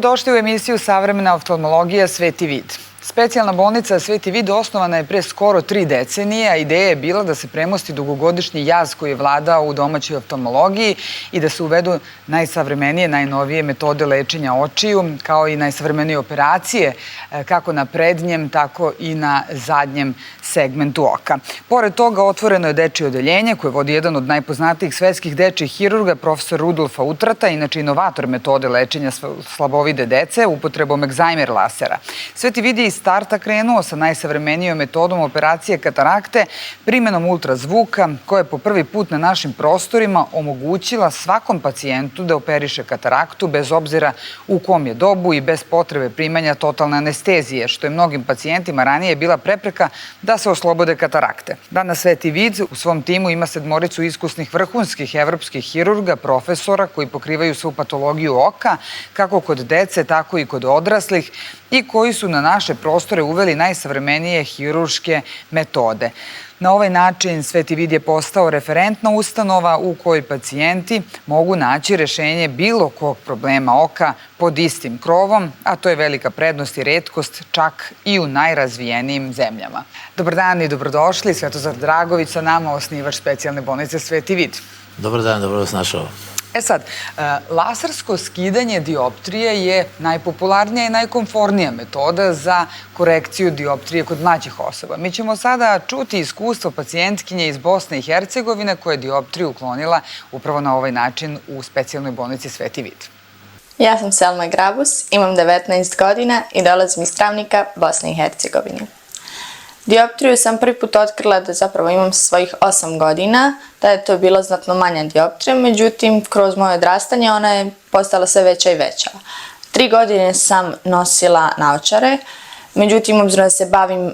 Dobrodošli u emisiju Savremena oftalmologija Sveti vid. Specijalna bolnica Sveti vid osnovana je pre skoro 3 decenije, a ideja je bila da se premosti dugogodišnji jaz koji je vladao u domaćoj oftalmologiji i da se uvedu najsavremenije, najnovije metode lečenja očiju, kao i najsavremenije operacije, kako na prednjem, tako i na zadnjem segmentu oka. Pored toga, otvoreno je dečije odeljenje koje vodi jedan od najpoznatijih svetskih dečijih hirurga, profesor Rudolfa Utrata, inače inovator metode lečenja slabovide dece upotrebom egzajmer lasera. Sveti vid je iz starta krenuo sa najsavremenijom metodom operacije katarakte, primenom ultrazvuka, koja je po prvi put na našim prostorima omogućila svakom pacijentu da operiše kataraktu bez obzira u kom je dobu i bez potrebe primanja totalne anestezije, što je mnogim pacijentima ranije bila prepreka da se oslobode katarakte. Danas Sveti vid u svom timu ima 7 iskusnih vrhunskih evropskih hirurga, profesora koji pokrivaju svu patologiju oka, kako kod dece, tako i kod odraslih, i koji su na naše prostore uveli najsavremenije hirurške metode. Na ovaj način Sveti vid je postao referentna ustanova u kojoj pacijenti mogu naći rešenje bilo kog problema oka pod istim krovom, a to je velika prednost i retkost čak i u najrazvijenijim zemljama. Dobar dan i dobrodošli. Svetozar Dragović sa nama, osnivač specijalne bolnice Sveti vid. Dobar dan, dobro vas našao. Sad, lasersko skidanje dioptrije je najpopularnija i najkomfornija metoda za korekciju dioptrije kod mlađih osoba. Mi ćemo sada čuti iskustvo pacijentkinje iz Bosne i Hercegovine koja je dioptriju uklonila upravo na ovaj način u specijalnoj bolnici Sveti vid. Ja sam Selma Grabus, imam 19 godina i dolazim iz Travnika, Bosne i Hercegovine. Dioptriju sam prvi put otkrila da zapravo imam svojih 8 godina, da je to bila znatno manja dioptrija, međutim, kroz moje odrastanje ona je postala sve veća i veća. 3 godine sam nosila naočare, međutim, obzirom da se bavim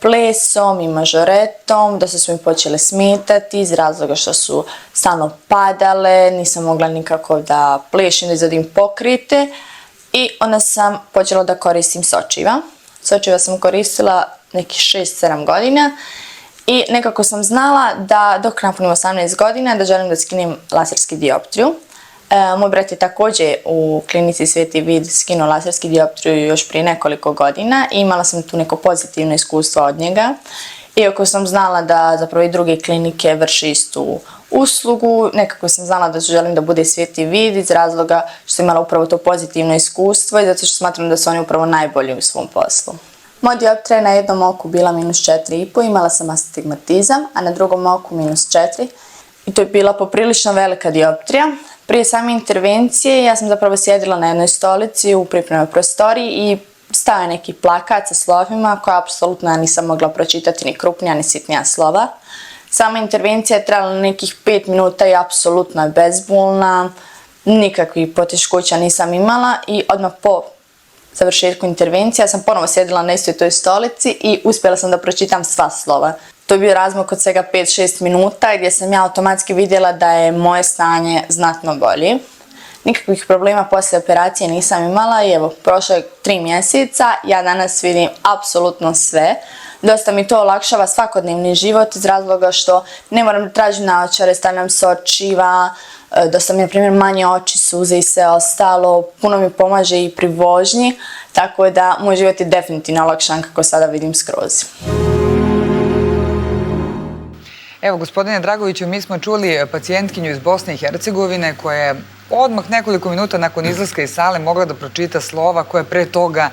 plesom i mažoretom, da su mi počele smetati iz razloga što su stalno padale, nisam mogla nikako da plešim, da izvodim pokrite i onda sam počela da koristim sočiva. Sočiva sam koristila nekih 6-7 godina i nekako sam znala da dok napunim 18 godina da želim da skinem laserski dioptriju. Moj brat je također u klinici Sveti vid skinuo laserski dioptriju još prije nekoliko godina i imala sam tu neko pozitivno iskustvo od njega. Iako sam znala da zapravo i druge klinike vrši istu uslugu, nekako sam znala da želim da bude Sveti vid iz razloga što sam imala upravo to pozitivno iskustvo i zato što smatram da su oni upravo najbolji u svom poslu. Moja dioptrija je na jednom oku bila -4,5, imala sam astigmatizam, a na drugom oku -4. I to je bila poprilično velika dioptrija. Prije same intervencije ja sam zapravo sjedila na jednoj stolici u pripremnoj prostoriji i stao je neki plakat sa slovima koje apsolutno nisam mogla pročitati ni krupnija ni sitnija slova. Sama intervencija je trajala nekih 5 minuta i apsolutno je bezbolna, nikakvih poteškoća nisam imala i odmah po završetku intervencije ja sam ponovo sjedila na istoj toj stolici i uspjela sam da pročitam sva slova. To je bio razmak od svega 5-6 minuta gdje sam ja automatski vidjela da je moje stanje znatno bolje. Nikakvih problema poslije operacije nisam imala i evo, prošlo je 3 mjeseca, ja danas vidim apsolutno sve. Dosta mi to olakšava svakodnevni život iz razloga što ne moram da tražim naočare, stavljam sočiva, dosta mi je, na primjer, manje oči, suze i sve ostalo, puno mi pomaže i pri vožnji, tako da moj život je definitivno olakšan kako sada vidim skroz. Evo, gospodine Dragoviću, mi smo čuli pacijentkinju iz Bosne i Hercegovine koja je odmah nekoliko minuta nakon izlaska iz sale mogla da pročita slova koje pre toga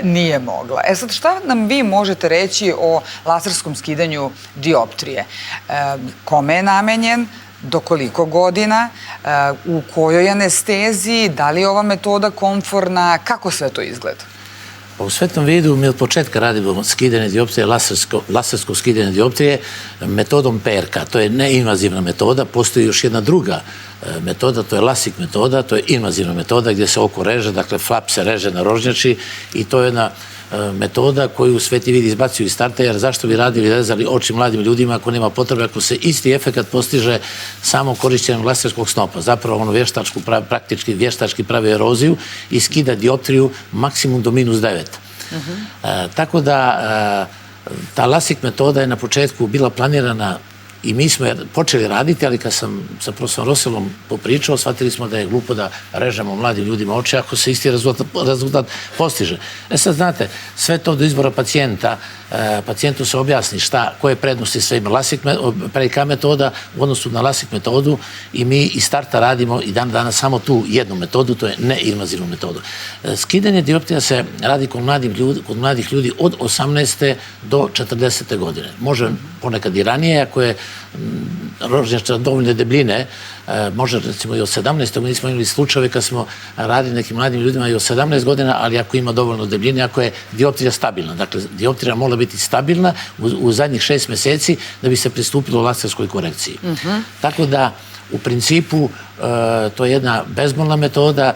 nije mogla. Sad, šta nam vi možete reći o laserskom skidanju dioptrije? Kome je namenjen? Do koliko godina? U kojoj anesteziji? Da li je ova metoda komforna? Kako sve to izgleda? U Svetom vidu mi od početka radimo skidanje dioptrije, lasersko skidanje dioptrije metodom PRK. To je neinvazivna metoda. Postoji još jedna druga metoda, to je LASIK metoda, to je invazivna metoda gdje se oko reže, dakle flap se reže na rožnjači i to je jedna metoda koju Sveti vid izbacuju iz starta, jer zašto bi radili, rezali oči mladim ljudima ako nema potrebe, ako se isti efekat postiže samo korišćenjem laserskog snopa. Zapravo ono praktički vještački pravi eroziju i skida dioptriju maksimum do -9. Tako da ta LASIK metoda je na početku bila planirana I mi smo počeli raditi, ali kad sam sa profesorom Roselom popričao, shvatili smo da je glupo da režemo mladim ljudima oči ako se isti rezultat postiže. Sad znate, sve to do izbora pacijenta, pacijentu se objasni koje prednosti sve ima PRK metoda u odnosu na LASIK metodu i mi iz starta radimo i dan danas samo tu jednu metodu, to je neinvazivnu metodu. Skidanje dioptrija se radi kod mladih ljudi od 18. do 40. godine. Može ponekad i ranije, ako je rožnjača dovoljne debljine, može recimo i od 17. Mi smo imali slučajeve kad smo radili nekim mladim ljudima i od 17 godina, ali ako ima dovoljno debljine, ako je dioptrija stabilna. Dakle, dioptrija mora biti stabilna u zadnjih 6 meseci da bi se pristupilo laserskoj korekciji. Tako da, u principu, to je jedna bezbolna metoda.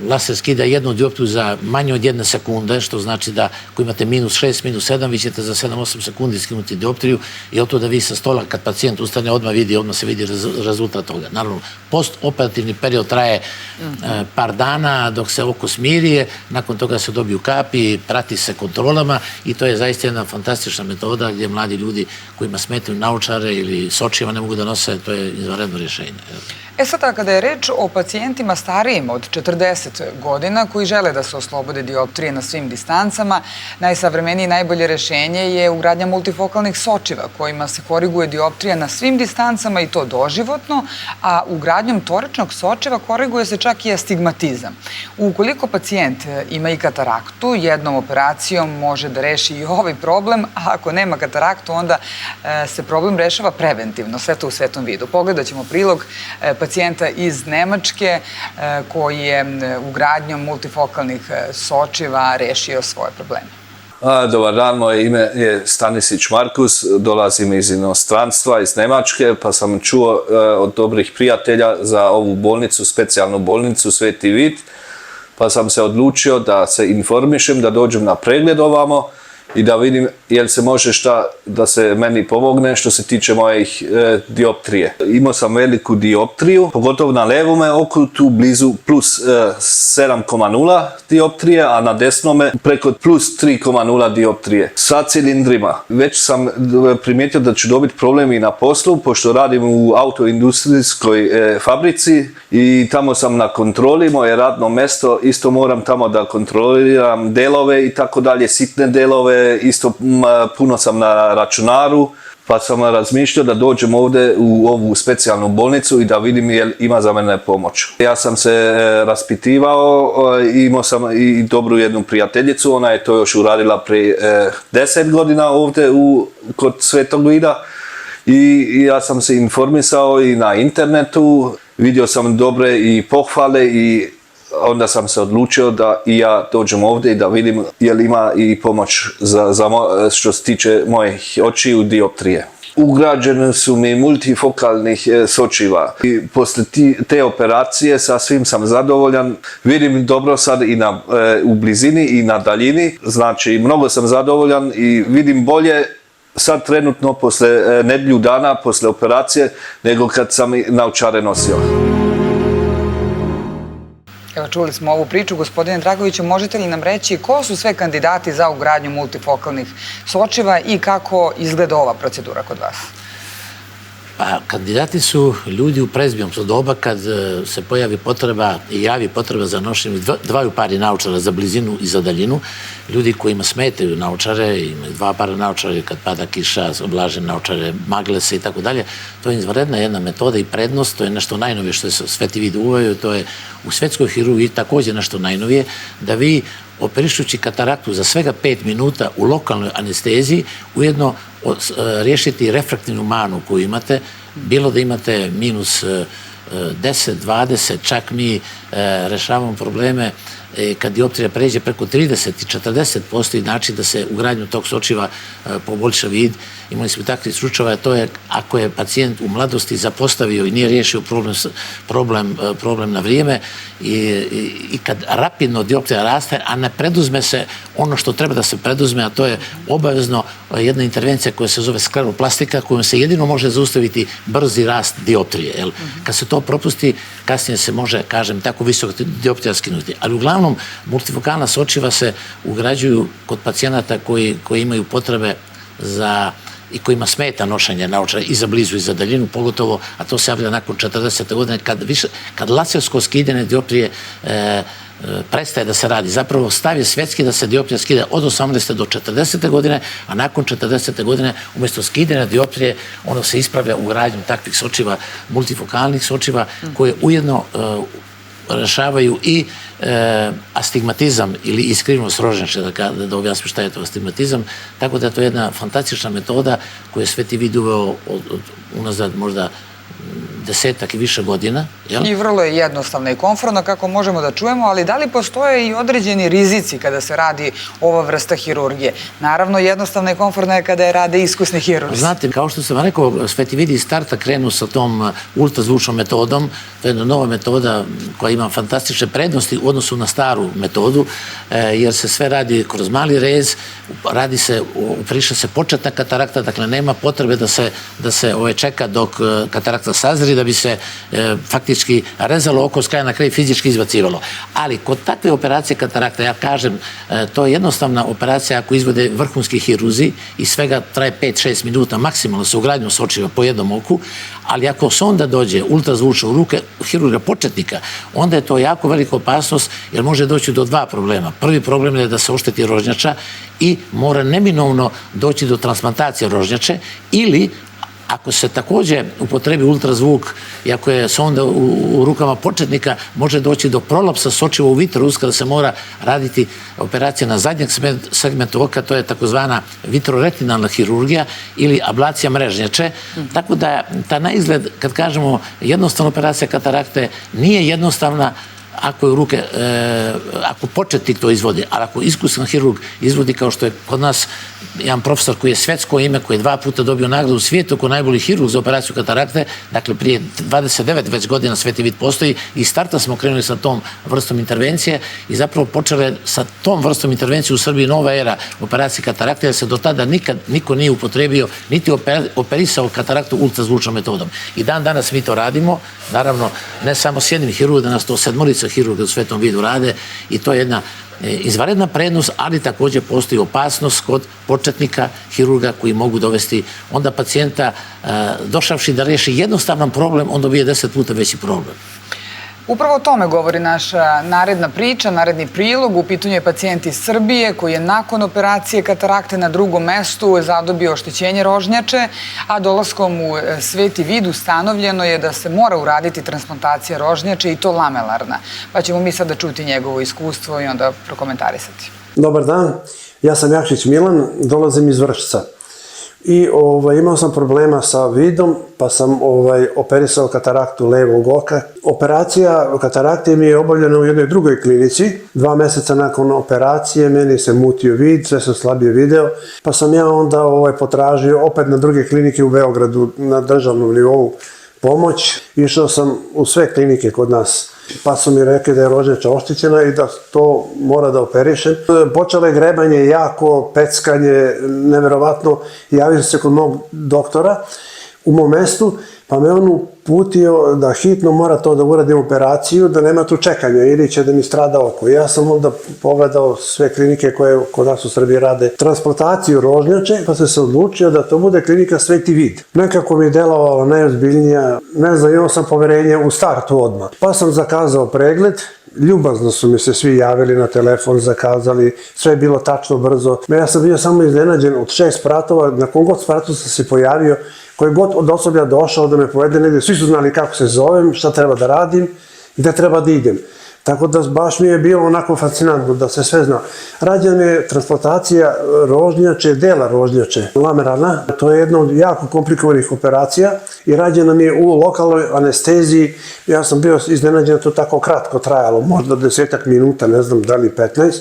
Laser skida jednu dioptriju za manje od 1 sekunde, što znači da ako imate -6, -7, vi ćete za 7-8 sekundi skinuti dioptriju i od to da vi sa stola, kad pacijent ustane, odmah se vidi rezultat toga. Naravno, postoperativni period traje par dana dok se oko smirije, nakon toga se dobiju kapi, prati se kontrolama i to je zaista jedna fantastična metoda gdje mladi ljudi kojima smetaju naočare ili s očima ne mogu da nose, to je izvanredno rješenje. Sada, kada je reč o pacijentima starijim od 40 godina koji žele da se oslobode dioptrije na svim distancama, najsavremenije i najbolje rješenje je ugradnja multifokalnih sočiva kojima se koriguje dioptrija na svim distancama i to doživotno, a ugradnjom toričnog sočiva koriguje se čak i astigmatizam. Ukoliko pacijent ima i kataraktu, jednom operacijom može da reši i ovaj problem, a ako nema kataraktu, onda se problem rešava preventivno, sve to u svetom vidu. Pogledat ćemo prilog pacijenta iz Nemačke koji je ugradnjom multifokalnih sočiva rešio svoje probleme. Dobar dan, moje ime je Stanisić Markus, dolazim iz inostranstva, iz Nemačke, pa sam čuo od dobrih prijatelja za ovu bolnicu, specijalnu bolnicu Sveti Vid, pa sam se odlučio da se informišem, da dođem na pregled ovamo i da vidim jel se može šta da se meni pomogne što se tiče mojih dioptrije. Imao sam veliku dioptriju, pogotovo na levome oku, tu blizu plus 7,0 dioptrije, a na desnome preko plus 3,0 dioptrije. Sa cilindrima. Već sam primijetio da ću dobiti problem i na poslu, pošto radim u autoindustrijskoj fabrici i tamo sam na kontroli, moje radno mesto, isto moram tamo da kontroliram delove i tako dalje, sitne delove, isto puno sam na računaru, pa sam razmišljao da dođem ovdje u ovu specijalnu bolnicu i da vidim jel ima za mene pomoć. Ja sam se raspitivao, imao sam i dobru jednu prijateljicu, ona je to još uradila prije 10 godina ovdje kod Svetog Vida i ja sam se informisao i na internetu, vidio sam dobre i pohvale i onda sam se odlučio da i ja dođem ovdje i da vidim jel ima i pomoć što se tiče mojih očiju dioptrije. Ugrađene su mi multifokalnih sočiva i poslije te operacije sasvim sam zadovoljan. Vidim dobro sad i u blizini i na daljini, znači mnogo sam zadovoljan i vidim bolje sad trenutno posle nedjelju dana posle operacije nego kad sam naočare nosio. Evo, čuli smo ovu priču. Gospodine Dragoviću, možete li nam reći ko su sve kandidati za ugradnju multifokalnih sočiva i kako izgleda ova procedura kod vas? Pa, kandidati su ljudi u prezbijomsko doba kad se pojavi potreba i javi potreba za nošenjem dvaju pari naočara za blizinu i za daljinu. Ljudi kojima smetaju naočare, imaju 2 para naočare kad pada kiša, oblaže naočare, magle se i tako dalje. To je izvanredna jedna metoda i prednost, to je nešto najnovije što je Sveti Vid uveo, to je u svetskoj hirurgiji također nešto najnovije, da vi operišući kataraktu za svega 5 minuta u lokalnoj anesteziji, ujedno riješiti refraktivnu manu koju imate, bilo da imate minus 10, 20, čak mi rešavamo probleme kad dioptrija pređe preko 30 i 40% i način da se ugradnju tog sočiva poboljša vid. Imali smo takvi slučajeva, to je ako je pacijent u mladosti zapostavio i nije riješio problem na vrijeme i kad rapidno dioptrija raste, a ne preduzme se ono što treba da se preduzme, a to je obavezno jedna intervencija koja se zove skleroplastika, kojom se jedino može zaustaviti brzi rast dioptrije. Kad se to propusti, kasnije se može, kažem, tako visoko dioptrija skinuti. Ali uglavnom, multifokalna sočiva se ugrađuju kod pacijenata koji imaju potrebe za i kojima smeta nošenje naočara i za blizu i za daljinu, pogotovo, a to se javlja nakon 40. godine, kad lasersko skidanje dioptrije prestaje da se radi. Zapravo stav je svetski da se dioptrija skida od 18. do 40. godine, a nakon 40. godine umjesto skidanja dioptrije ono se ispravlja ugradnjom takvih sočiva, multifokalnih sočiva, koje ujedno rešavaju i astigmatizam ili iskrivnost rožnjače, da objasnim šta je to astigmatizam, tako da je to jedna fantastična metoda koju je Sveti Vid uveo unazad možda 10 i više godina. I vrlo je jednostavna i komfortna, kako možemo da čujemo, ali da li postoje i određeni rizici kada se radi ova vrsta hirurgije? Naravno, jednostavna i komfortna je kada je rade iskusni hirurzi. Znate, kao što sam rekao, Sveti Vid iz starta krenu sa tom ultrazvučnom metodom. To je jedna nova metoda koja ima fantastične prednosti u odnosu na staru metodu, jer se sve radi kroz mali rez, upriša se početna katarakta, dakle nema potrebe da se čeka dok katarakta sazri, da bi se faktički rezalo oko s kraja na kraj fizički izbacivalo. Ali kod takve operacije katarakta, ja kažem, to je jednostavna operacija ako izvode vrhunski hirurzi i svega traje 5-6 minuta maksimalno sa ugradnjom sočiva po jednom oku, ali ako sonda dođe ultrazvučna u ruke hirurga početnika, onda je to jako velika opasnost jer može doći do dva problema. Prvi problem je da se ošteti rožnjača i mora neminovno doći do transplantacije rožnjače, ili ako se takođe upotrebi ultrazvuk i ako je sonda u rukama početnika, može doći do prolapsa sočiva u vitrus kada se mora raditi operacija na zadnjem segmentu oka, to je takozvana vitroretinalna hirurgija ili ablacija mrežnjače. Tako da ta na izgled, kad kažemo jednostavna operacija katarakte, nije jednostavna ako je u ruke, ako početnik to izvodi, ali ako iskusan hirurg izvodi, kao što je kod nas jedan profesor koji je svetsko ime, koji je 2 puta dobio nagradu u svijetu kao najbolji hirurg za operaciju katarakte, dakle prije 29 već godina Sveti Vid postoji i starta smo krenuli sa tom vrstom intervencije i zapravo počele sa tom vrstom intervencije u Srbiji nova era operacije katarakte, jer se do tada nikad niko nije upotrebio niti operisao kataraktu ultrazvučnom metodom. I dan danas mi to radimo, naravno ne samo s jednim hirurgom, da nas to 7 hirurga u Svetom Vidu rade i to je jedna izvanredna prednost, ali također postoji opasnost kod početnika hirurga koji mogu dovesti onda pacijenta, došavši da reši jednostavan problem, on dobije 10 puta veći problem. Upravo o tome govori naša naredna priča, naredni prilog. U pitanju je pacijent iz Srbije koji je nakon operacije katarakte na drugom mestu zadobio oštećenje rožnjače, a dolaskom u Sveti Vid ustanovljeno je da se mora uraditi transplantacija rožnjače i to lamelarna. Pa ćemo mi sada čuti njegovo iskustvo i onda prokomentarisati. Dobar dan, ja sam Jakšić Milan, dolazim iz Vršca. I imao sam problema sa vidom, pa sam operisao kataraktu levog oka. Operacija katarakte mi je obavljena u jednoj drugoj klinici. 2 meseca nakon operacije meni se mutio vid, sve sam slabije video, pa sam ja onda potražio opet na druge klinike u Beogradu na državnom nivou pomoć. Išao sam u sve klinike kod nas, pa su mi rekli da je rožnjača oštećena i da to mora da operišem. Počelo je grebanje jako, peckanje, neverovatno. Javio se kod mog doktora u mom mestu, pa me on uputio da hitno mora to da uradim operaciju, da nema tu čekanja ili će da mi strada oko. Ja sam onda pogledao sve klinike koje kod nas u Srbiji rade transplantaciju rožnjače, pa sam se odlučio da to bude klinika Sveti Vid. Nekako mi je delovala najozbiljnija, ne znam, imao sam poverenje u startu odmah. Pa sam zakazao pregled, ljubazno su mi se svi javili na telefon, zakazali, sve je bilo tačno, brzo. Ja sam bio samo iznenađen od 6 spratova, na kom god spratu sam se pojavio, koji god od osoblja došao da me povede negdje, svi su znali kako se zovem, šta treba da radim i gde treba da idem. Tako da baš mi je bilo onako fascinantno da se sve zna. Rađena je transplantacija rožnjače, dela rožnjače, lamerana. To je jedna od jako komplikovanih operacija i rađena mi je u lokalnoj anesteziji. Ja sam bio iznenađen, to tako kratko trajalo, možda 10 minuta, ne znam da li 15.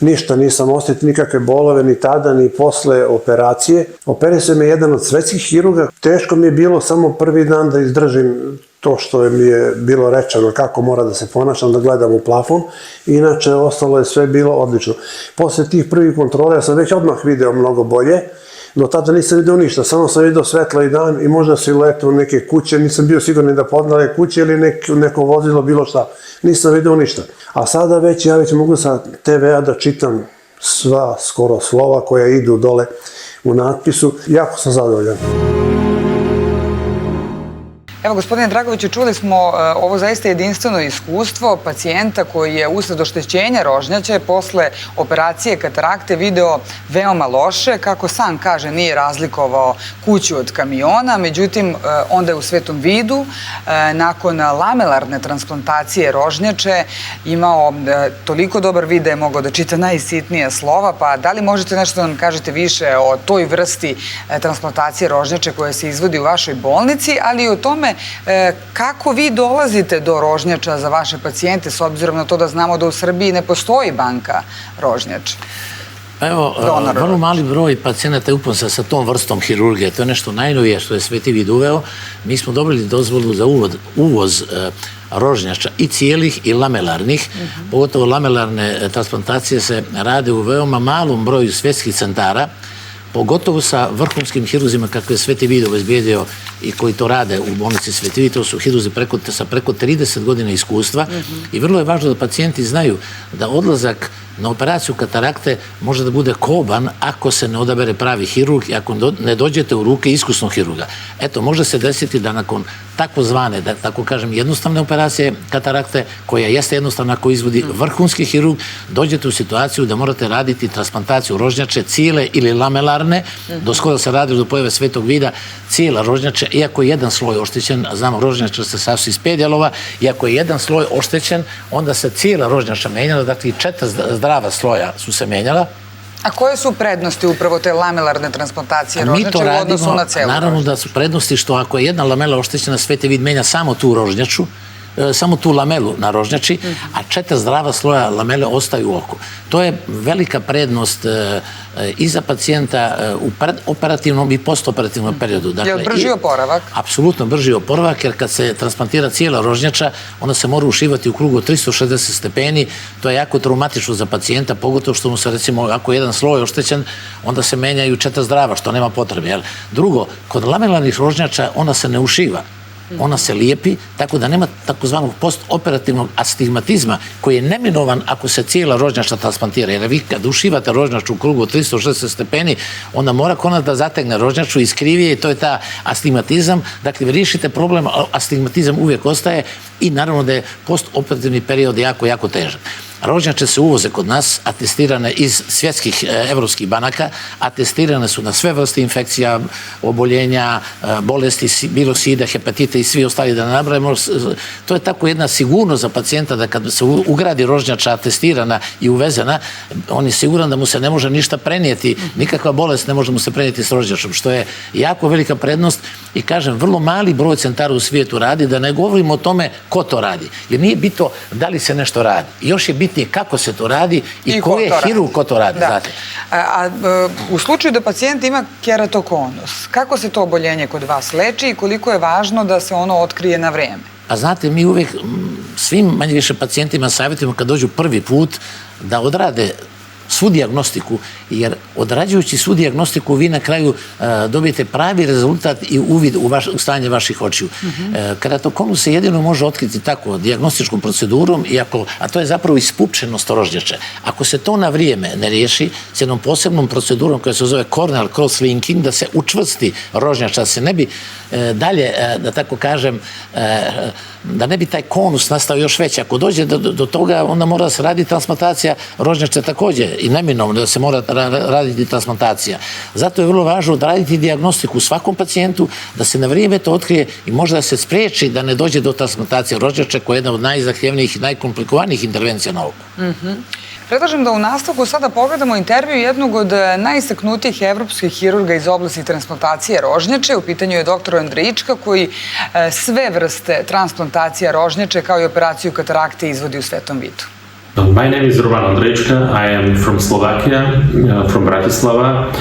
Ništa, nisam osjetio nikakve bolove ni tada, ni posle operacije. Operisao me jedan od svetskih hirurga. Teško mi je bilo samo prvi dan da izdržim to što mi je bilo rečeno, kako mora da se ponašam, da gledam u plafon. Inače, ostalo je sve bilo odlično. Posle tih prvih kontrola ja sam već odmah video mnogo bolje. Do tada nisam vidio ništa, samo sam vidio svetlo i dan i možda siluetu neke kuće, nisam bio siguran da podnale kuće ili neko vozilo, bilo šta. Nisam vidio ništa. A sada ja već mogu sa TV-a da čitam sva skoro slova koja idu dole u natpisu. Jako sam zadovoljan. Evo, gospodine Dragoviću, čuli smo ovo zaista jedinstveno iskustvo pacijenta koji je usled oštećenja rožnjače posle operacije katarakte video veoma loše. Kako sam kaže, nije razlikovao kuću od kamiona, međutim, onda je u Svetom Vidu nakon lamelarne transplantacije rožnjače imao toliko dobar vid da je mogao da čita najsitnija slova, pa da li možete nešto da nam kažete više o toj vrsti transplantacije rožnjače koja se izvodi u vašoj bolnici, ali i o tome kako vi dolazite do rožnjača za vaše pacijente, s obzirom na to da znamo da u Srbiji ne postoji banka rožnjača? Evo, vrlo mali broj pacijenata je upoznat sa tom vrstom hirurgije. To je nešto najnovije što je Sveti Vid uveo. Mi smo dobili dozvolu za uvoz rožnjača i cijelih i lamelarnih. Pogotovo lamelarne transplantacije se rade u veoma malom broju svjetskih centara, pogotovo sa vrhunskim hiruzima kakve je Sveti Vid obezbijedio i koji to rade u bolnici Sveti Vid. To su hiruzi sa preko 30 godina iskustva i vrlo je važno da pacijenti znaju da odlazak na operaciju katarakte može da bude koban ako se ne odabere pravi hirurg i ako ne dođete u ruke iskusnog hirurga. Eto, može se desiti da nakon takozvane, da tako kažem, jednostavne operacije katarakte, koja jeste jednostavna ako izvodi vrhunski hirurg, dođete u situaciju da morate raditi transplantaciju rožnjače cijele ili lamelarne, do skoro se radi do pojave Svetog Vida cijela rožnjače, iako je jedan sloj oštećen, a znamo rožnjača se sastoji iz 5 dijelova, iako je jedan sloj oštećen, onda se cijela rožnjača menjala, dakle 4 zdrava sloja su se menjala. A koje su prednosti upravo te lamelarne transplantacije rožnjače u odnosu na celu? Naravno da su prednosti što ako je jedna lamela oštećena, Sveti Vid menja samo tu rožnjaču, samo tu lamelu na rožnjači, a 4 zdrava sloja lamele ostaju u oku. To je velika prednost i za pacijenta u operativnom i postoperativnom periodu. Je li brži oporavak? Apsolutno brži oporavak, jer kad se transplantira cijela rožnjača, ona se mora ušivati u krugu 360 stepeni. To je jako traumatično za pacijenta, pogotovo što mu se, recimo, ako je jedan sloj oštećen, onda se menjaju 4 zdrava, što nema potrebe. Drugo, kod lamelarnih rožnjača ona se ne ušiva. Ona se lijepi, tako da nema takozvanog postoperativnog astigmatizma koji je neminovan ako se cijela rožnjača transplantira. Jer vi kad ušivate rožnjaču u krugu 360 stepeni, onda mora konac da zategne rožnjaču i skrivije i to je ta astigmatizam. Dakle, vi riješite problem, astigmatizam uvijek ostaje i naravno da je postoperativni period jako, jako težak. Rožnjače se uvoze kod nas, atestirane iz svjetskih evropskih banaka, atestirane su na sve vrste infekcija, oboljenja, bolesti, bilo sida, hepatite i svi ostali da nabrajemo. To je tako jedna sigurnost za pacijenta da kad se ugradi rožnjača atestirana i uvezena, on je siguran da mu se ne može ništa prenijeti, nikakva bolest ne može mu se prenijeti s rožnjačom, što je jako velika prednost i kažem, vrlo mali broj centara u svijetu radi, da ne govorimo o tome ko to radi, jer nije bitno da li se nešto radi. Još je bitnije kako se to radi i ko je hirurg ko to radi. A u slučaju da pacijent ima keratokonus, kako se to oboljenje kod vas leči i koliko je važno da se ono otkrije na vreme? A znate, mi uvijek svim manje više pacijentima savjetujemo kad dođu prvi put da odrade svu dijagnostiku, jer odrađujući svu dijagnostiku vi na kraju dobijete pravi rezultat i uvid u stanje vaših očiju. Keratokonus se jedino može otkriti tako, dijagnostičkom procedurom, a to je zapravo ispupčenost rožnjače. Ako se to na vrijeme ne riješi s jednom posebnom procedurom koja se zove corneal cross-linking, da se učvrsti rožnjača, da se ne bi dalje, da tako kažem, da ne bi taj konus nastao još veći. Ako dođe do toga, onda mora da se radi transplantacija rožnjače također i neminovno da se mora raditi transplantacija. Zato je vrlo važno da raditi dijagnostiku svakom pacijentu, da se na vrijeme to otkrije i možda da se spriječi da ne dođe do transplantacije rožnjače koja je jedna od najzahtjevnijih i najkomplikovanijih intervencija na oku. Predlažem da u nastavku sada pogledamo intervju jednog od najistaknutijih evropskih hirurga iz oblasti transplantacije rožnjače. U pitanju je dr. Andrejička koji sve vrste transplantacija rožnjače kao i operaciju katarakte izvodi u Svetom Vidu. My name is Roman Andrejčka. I am from Slovakia, from Bratislava.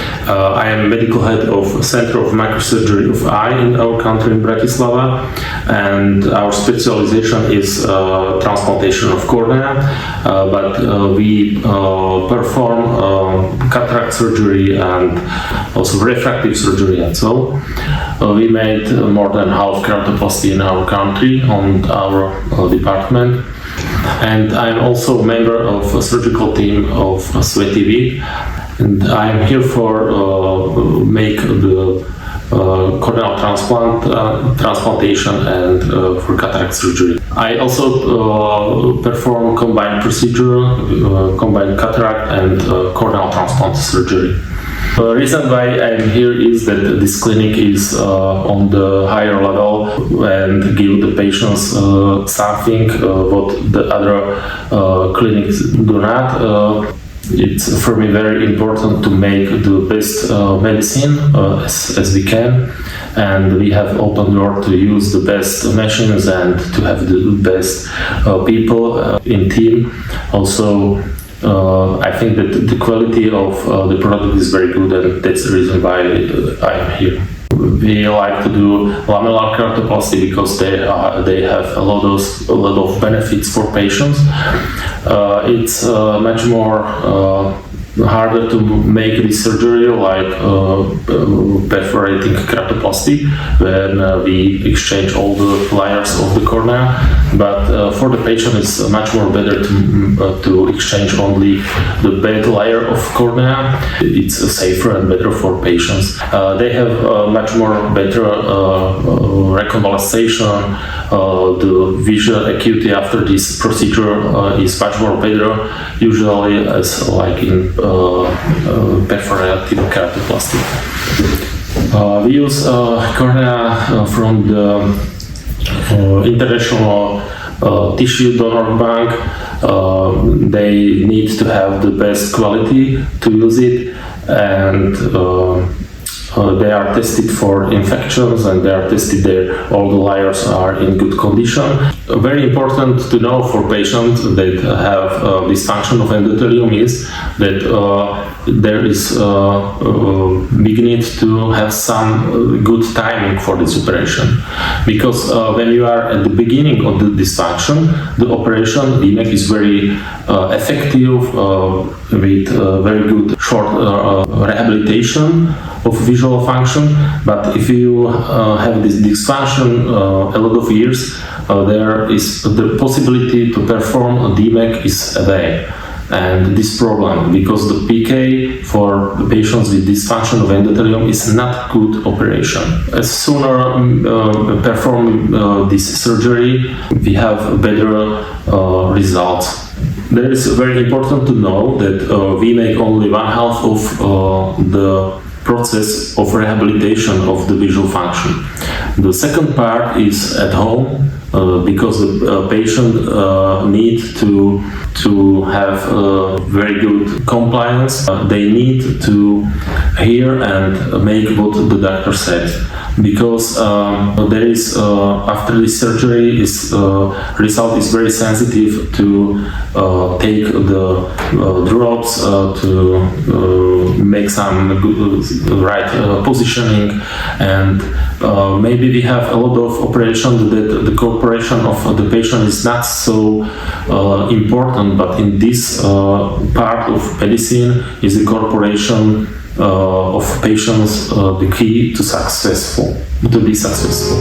I am medical head of Center of Microsurgery of Eye in our country in Bratislava, and our specialization is transplantation of cornea, but we perform cataract surgery and also refractive surgery and so. We made more than half keratoplasty in our country on our department. And I'm also a member of a surgical team of Sveti Vid, and I'm here for make the corneal transplantation and for cataract surgery. I also perform combined procedure, combined cataract and corneal transplant surgery. The reason why I'm here is that this clinic is on the higher level and give the patients something what the other clinics do not. It's for me very important to make the best medicine as we can, and we have open door to use the best machines and to have the best people in team. Also, I think that the quality of the product is very good, and that's the reason why I'm here. We like to do lamellar keratoplasty because they have a lot of benefits for patients. It's much more harder to make this surgery like perforating keratoplasty when we exchange all the layers of the cornea, but for the patient it's much more better to exchange only the bad layer of cornea. It's safer and better for patients. They have much more better reconvalescence. The visual acuity after this procedure is much more better, usually as like in perforative keratoplasty. We use cornea from the International Tissue Donor Bank. They need to have the best quality to use it, and they are tested for infections, and they are tested there. All the layers are in good condition. Very important to know for patients that have dysfunction of endothelium is that there is big need to have some good timing for this operation, because when you are at the beginning of the dysfunction, the operation VMAC is very effective with very good short rehabilitation of visual function. But if you have this dysfunction a lot of years, there is the possibility to perform a DMAC is away. And this problem, because the PK for the patients with dysfunction of endothelium is not good operation. As sooner perform this surgery, we have better results. There is very important to know that we make only one half of the process of rehabilitation of the visual function. The second part is at home, because the patient need to have very good compliance. They need to hear and make what the doctor said, because there is after this surgery is result is very sensitive to take the drops to make some good, right positioning, and maybe we have a lot of operations that the cooperation of the patient is not so important, but in this part of medicine is the cooperation of patients the key to be successful.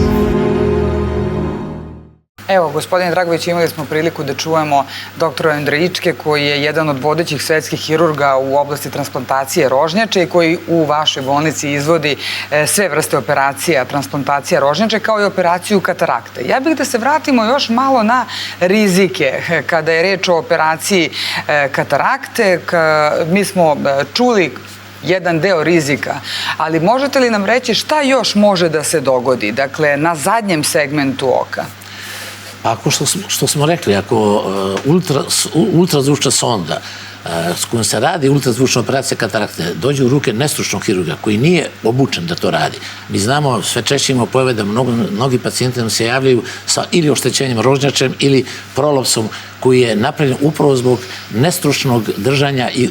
Evo, gospodine Dragović, imali smo priliku da čujemo doktora Andrejičke, koji je jedan od vodećih svetskih hirurga u oblasti transplantacije rožnjače i koji u vašoj bolnici izvodi sve vrste operacija, transplantacija rožnjače, kao i operaciju katarakte. Ja bih da se vratimo još malo na rizike kada je reč o operaciji katarakte. Mi smo čuli jedan deo rizika, ali možete li nam reći šta još može da se dogodi, dakle, na zadnjem segmentu oka? Ako što smo rekli, ako ultrazvučna sonda s kojom se radi ultrazvučna operacija katarakte dođe u ruke nestručnog hirurga koji nije obučen da to radi. Mi znamo, sve češće imamo pojave da mnogi pacijenti nam se javljaju sa ili oštećenjem rožnjačem ili prolapsom koji je napravljen upravo zbog nestručnog držanja i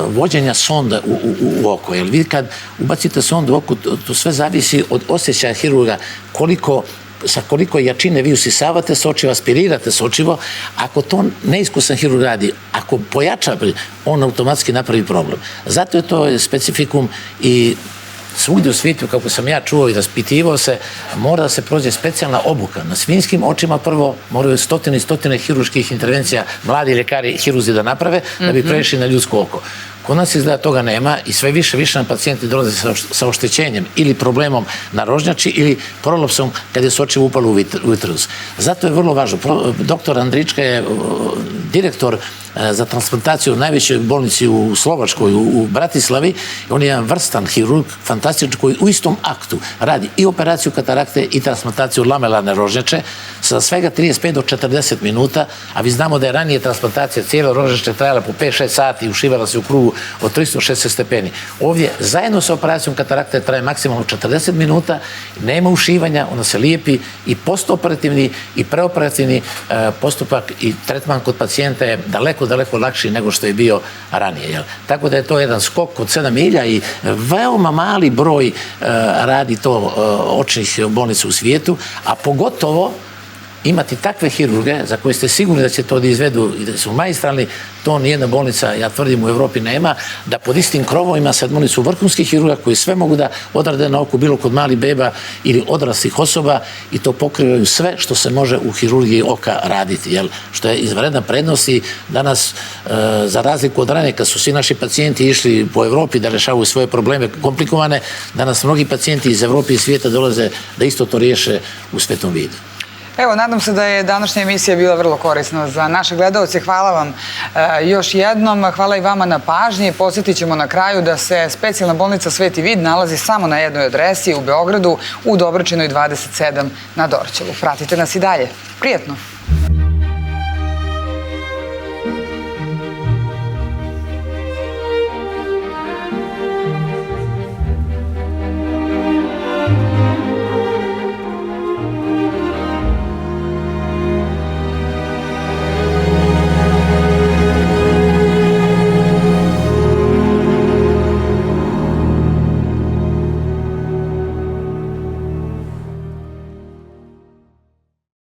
vođenja sonda u oko. Jer vi kad ubacite sondu u oko, to sve zavisi od osjećaja hirurga sa koliko jačine vi usisavate sočivo, aspirirate sočivo. Ako to neiskusan hirurg radi, ako pojača, on automatski napravi problem. Zato je to specifikum i svugdje u svijetu, kako sam ja čuo i raspitivao se, mora da se prođe specijalna obuka. Na svinjskim očima prvo moraju stotine i stotine hirurških intervencija mladi ljekari, hirurzi da naprave, da bi prešli na ljudsko oko. Kod nas izgleda toga nema i sve više nam pacijenti dolaze sa oštećenjem ili problemom na rožnjači ili prolapsom kada je sočivo upalo u uterus. Zato je vrlo važno. Doktor Andrička je direktor za transplantaciju u najvećoj bolnici u Slovačkoj, u Bratislavi. On je jedan vrstan hirurg, fantastičan, koji u istom aktu radi i operaciju katarakte i transplantaciju lamelarne rožnjače sa svega 35 do 40 minuta, a vi znamo da je ranije transplantacija cijela rožnjače trajala po 5-6 sati i ušivala se u krugu od 360 stepeni. Ovdje zajedno sa operacijom katarakte traje maksimalno 40 minuta, nema ušivanja, ona se lijepi i postoperativni i preoperativni postupak i tretman kod pacijenta je daleko lakši nego što je bio ranije. Tako da je to jedan skok od 7 milja i veoma mali broj radi to očnih bolnica u svijetu, a pogotovo imati takve hirurge za koje ste sigurni da će to da izvedu i da su magistralni, to nijedna bolnica, ja tvrdim, u Evropi nema, da pod istim krovovima sad su vrhunskih hirurga koji sve mogu da odrade na oko bilo kod malih beba ili odraslih osoba i to pokrivaju sve što se može u hirurgiji oka raditi, što je izvanredna prednost i danas, za razliku od ranije, kad su svi naši pacijenti išli po Evropi da rešavaju svoje probleme komplikovane, danas mnogi pacijenti iz Evrope i svijeta dolaze da isto to riješe u Svetom vidu. Evo, nadam se da je današnja emisija bila vrlo korisna za naše gledalce. Hvala vam još jednom. Hvala i vama na pažnji. Podsjetit ćemo na kraju da se specijalna bolnica Sveti Vid nalazi samo na jednoj adresi u Beogradu, u Dobračinoj 27 na Dorćolu. Pratite nas i dalje. Prijetno!